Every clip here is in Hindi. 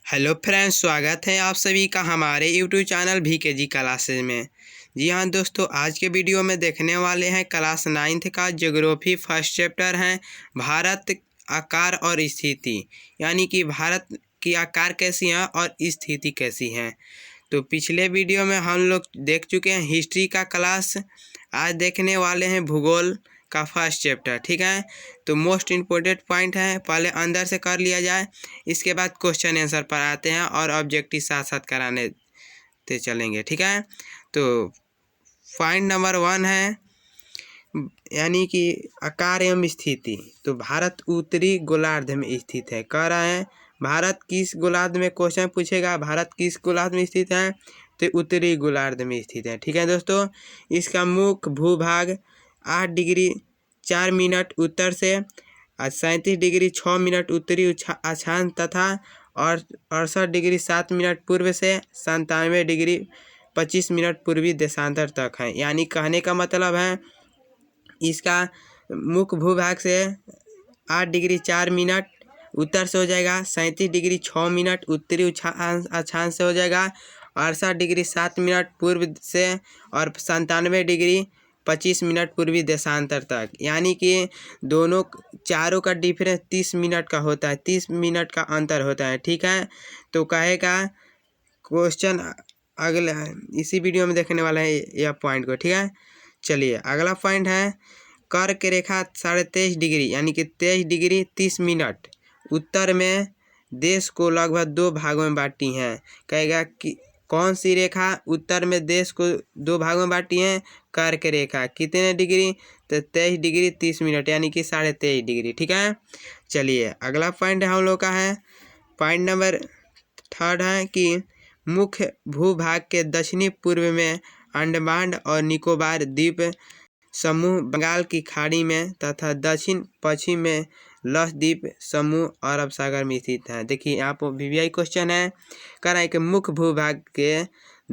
हेलो फ्रेंड्स, स्वागत है आप सभी का हमारे यूट्यूब चैनल VKG क्लासेज में। जी हाँ दोस्तों, आज के वीडियो में देखने वाले हैं क्लास 9th का ज्योग्राफी फर्स्ट चैप्टर है भारत आकार और स्थिति, यानी कि भारत की आकार कैसी है और स्थिति कैसी है। तो पिछले वीडियो में हम लोग देख चुके हैं हिस्ट्री का क्लास, आज देखने वाले हैं भूगोल का फर्स्ट चैप्टर। ठीक है, तो मोस्ट इम्पोर्टेंट पॉइंट है, पहले अंदर से कर लिया जाए, इसके बाद क्वेश्चन आंसर पर आते हैं और ऑब्जेक्टिव साथ साथ कराने ते चलेंगे। ठीक है, तो पॉइंट नंबर 1 है यानी कि आकार एवं स्थिति। तो भारत उत्तरी गोलार्ध में स्थित है, कह रहा है भारत किस गोलार्ध में, क्वेश्चन पूछेगा भारत किस गोलार्ध में स्थित है, तो उत्तरी गोलार्ध में स्थित है। ठीक है दोस्तों, इसका मुख्य भूभाग 8 डिग्री 4 मिनट उत्तर से 37 डिग्री 6 मिनट उत्तरी अक्षांश तथा और 68 डिग्री 7 मिनट पूर्व से 97 डिग्री 25 मिनट पूर्वी देशांतर तक है। यानी कहने का मतलब है इसका मुख्य भूभाग से 8 डिग्री 4 मिनट उत्तर से हो जाएगा, 37 डिग्री 6 मिनट उत्तरी अक्षांश से हो जाएगा, 68 डिग्री 7 मिनट पूर्व से और 97 डिग्री 25 मिनट पूर्वी देशांतर तक। यानी कि दोनों चारों का डिफरेंस 30 मिनट का होता है, 30 मिनट का अंतर होता है। ठीक है, तो कहेगा क्वेश्चन अगले इसी वीडियो में देखने वाला है यह पॉइंट को। ठीक है, चलिए अगला पॉइंट है कर्क रेखा 23.5 डिग्री यानी कि 23 डिग्री 30 मिनट उत्तर में देश को लगभग 2 भागों में बांटी है। कहेगा कि कौन सी रेखा उत्तर में देश को 2 भागों में बांटी है, कर्क रेखा। कितने डिग्री, तो 23 डिग्री 30 मिनट यानी कि 23.5 डिग्री। ठीक है, चलिए अगला पॉइंट हम लोग का है पॉइंट नंबर 3 है कि मुख्य भूभाग के दक्षिणी पूर्व में अंडमान और निकोबार द्वीप समूह बंगाल की खाड़ी में तथा दक्षिण पश्चिम में लक्षद्वीप समूह अरब सागर में स्थित है। देखिए यहाँ पर VVI क्वेश्चन है, कह रहा है कि मुख्य भूभाग के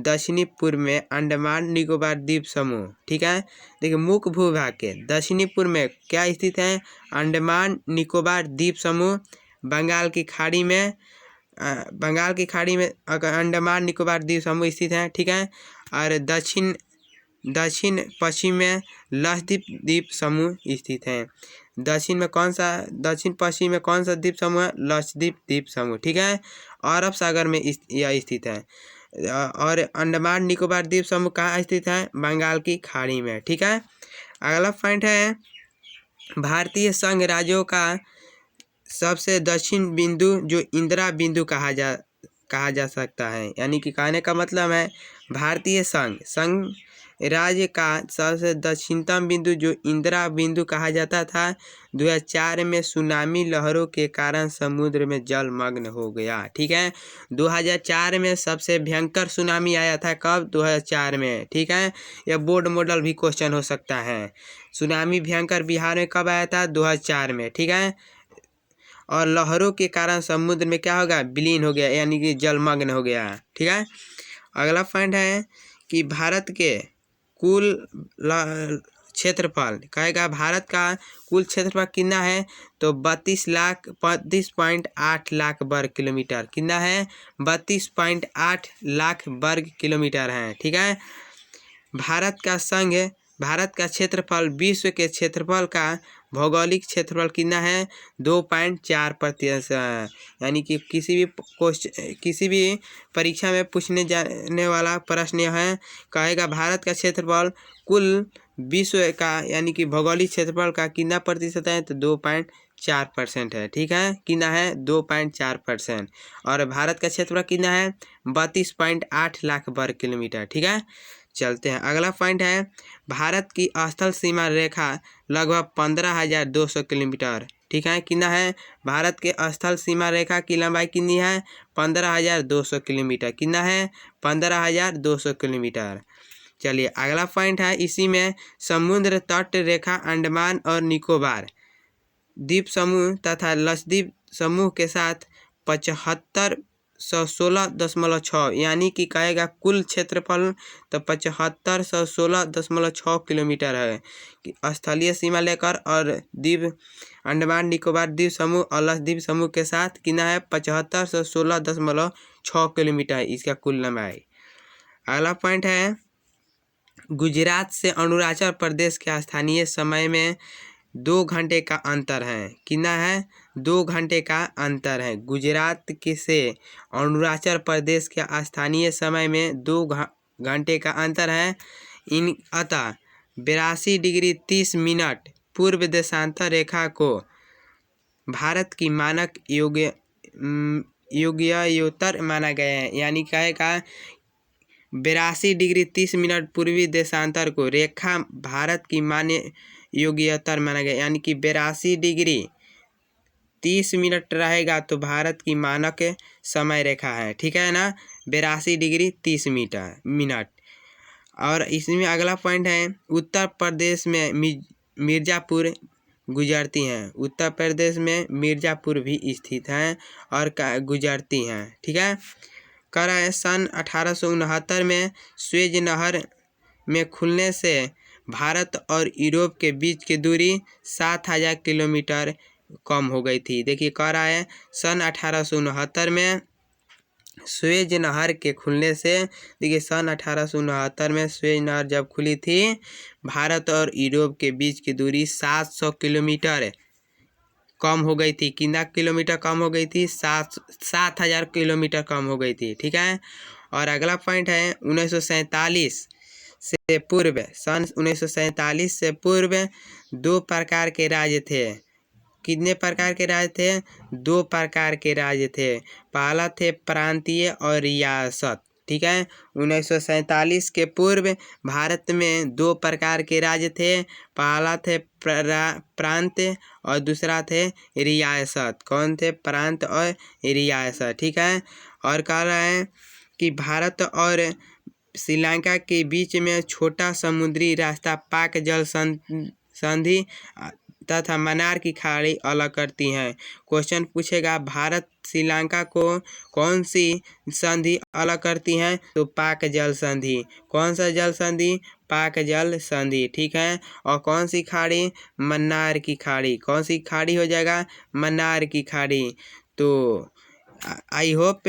दक्षिणी पूर्व में अंडमान निकोबार द्वीप समूह। ठीक है, देखिए मुख्य भूभाग के दक्षिणी पूर्व में क्या स्थित है, अंडमान निकोबार द्वीप समूह बंगाल की खाड़ी में अंडमान निकोबार द्वीप समूह स्थित है। ठीक है, और दक्षिण पश्चिम में लक्षद्वीप द्वीप समूह स्थित है। दक्षिण पश्चिम में कौन सा द्वीप समूह है, लक्षद्वीप द्वीप समूह। ठीक है, अरब सागर में यह स्थित है। और अंडमान निकोबार द्वीप समूह कहाँ स्थित है, बंगाल की खाड़ी में। ठीक है, अगला पॉइंट है भारतीय संघ राज्यों का सबसे दक्षिण बिंदु जो इंदिरा बिंदु कहा जा सकता है। यानी कि कहने का मतलब है भारतीय संघ राज्य का सबसे दक्षिणतम बिंदु जो इंदिरा बिंदु कहा जाता था, 2004 में सुनामी लहरों के कारण समुद्र में जलमग्न हो गया। ठीक है, 2004 में सबसे भयंकर सुनामी आया था, कब, 2004 में। ठीक है, यह बोर्ड मॉडल भी क्वेश्चन हो सकता है, सुनामी भयंकर बिहार में कब आया था, 2004 में। ठीक है, और लहरों के कारण समुद्र में क्या होगा, विलीन हो गया यानी कि जलमग्न हो गया। ठीक है, अगला पॉइंट है कि भारत के कुल क्षेत्रफल, कहेगा भारत का कुल क्षेत्रफल कितना है, तो 32.8 लाख वर्ग किलोमीटर। कितना है, 32.8 लाख वर्ग किलोमीटर है। ठीक है, भारत का क्षेत्रफल विश्व के क्षेत्रफल का भौगोलिक क्षेत्रफल कितना है, 2.4%। यानी कि किसी भी परीक्षा में पूछने जाने वाला प्रश्न यह है, कहेगा भारत का क्षेत्रफल कुल विश्व का यानी कि भौगोलिक क्षेत्रफल का कितना प्रतिशत है, तो 2.4% है। ठीक है, कितना है, 2.4%। और भारत का क्षेत्रफल कितना है, 32.8 लाख वर्ग किलोमीटर। ठीक है, चलते हैं अगला पॉइंट है भारत की स्थल सीमा रेखा लगभग 15,200 किलोमीटर। ठीक है, कितना है, भारत के स्थल सीमा रेखा की लंबाई कितनी है, 15,200 किलोमीटर। कितना है, 15,200 किलोमीटर। चलिए अगला पॉइंट है इसी में समुद्र तट रेखा अंडमान और निकोबार द्वीप समूह तथा लक्षद्वीप समूह के साथ 75 7516.6 यानी कि कहेगा कुल क्षेत्रफल तो 7516.6 किलोमीटर है स्थलीय सीमा लेकर, और द्वीप अंडमान निकोबार द्वीप समूह और लक्षद्वीप समूह के साथ कितना है 7516.6 किलोमीटर इसका कुल लंबाई। अगला पॉइंट है गुजरात से अरुणाचल प्रदेश के स्थानीय समय में 2 घंटे का अंतर है। कितना है 2 घंटे का अंतर है। गुजरात के से अरुणाचल प्रदेश के स्थानीय समय में 2 घंटे का अंतर है। इन अतः 82 डिग्री 30 मिनट पूर्व देशांतर रेखा को भारत की मानक योग्योत्तर माना गया है। यानी कहेगा 82 डिग्री 30 मिनट पूर्वी देशांतर को रेखा भारत की मान्य योग्योत्तर माना गया, यानी कि 82 डिग्री 30 मिनट रहेगा तो भारत की मानक समय रेखा है। ठीक है ना, 82 डिग्री 30 मिनट। और इसमें अगला पॉइंट है उत्तर प्रदेश में मिर्ज़ापुर गुजरती हैं। उत्तर प्रदेश में मिर्ज़ापुर भी स्थित हैं और गुजरती हैं। ठीक है, कर है सन 1869 में स्वेज नहर में खुलने से भारत और यूरोप के बीच की दूरी 7000 किलोमीटर कम हो गई थी। देखिए कह रहा है सन 1869 में स्वेज नहर के खुलने से, देखिए सन 1869 में स्वेज नहर जब खुली थी भारत और यूरोप के बीच की दूरी 700 किलोमीटर कम हो गई थी। कितना किलोमीटर कम हो गई थी? 7000 किलोमीटर कम हो गई थी। ठीक है, और अगला पॉइंट है 1947 से पूर्व, सन 1947 से पूर्व 2 प्रकार के राज्य थे। कितने प्रकार के राज्य थे? 2 प्रकार के राज्य थे। पहला थे प्रांतीय और रियासत। ठीक है, 1947 के पूर्व भारत में 2 प्रकार के राज्य थे। पहला थे प्रांत और दूसरा थे रियासत। कौन थे? प्रांत और रियासत। ठीक है, और कह रहे हैं कि भारत और श्रीलंका के बीच में छोटा समुद्री रास्ता पाक जल संधि तथा मन्नार की खाड़ी अलग करती हैं। क्वेश्चन पूछेगा भारत श्रीलंका को कौन सी संधि अलग करती हैं? तो पाक जल संधि। कौन सा जल संधि? पाक जल संधि। ठीक है, और कौन सी खाड़ी? मन्नार की खाड़ी। कौन सी खाड़ी हो जाएगा? मन्नार की खाड़ी। तो आई होप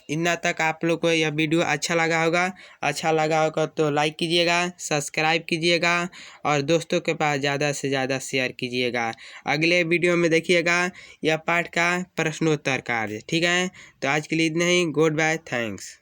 इतना तक आप लोग को यह वीडियो अच्छा लगा होगा तो लाइक कीजिएगा, सब्सक्राइब कीजिएगा और दोस्तों के पास ज़्यादा से ज़्यादा शेयर कीजिएगा। अगले वीडियो में देखिएगा यह पाठ का प्रश्नोत्तर कार्य। ठीक है, तो आज के लिए इतना ही। Good bye, thanks.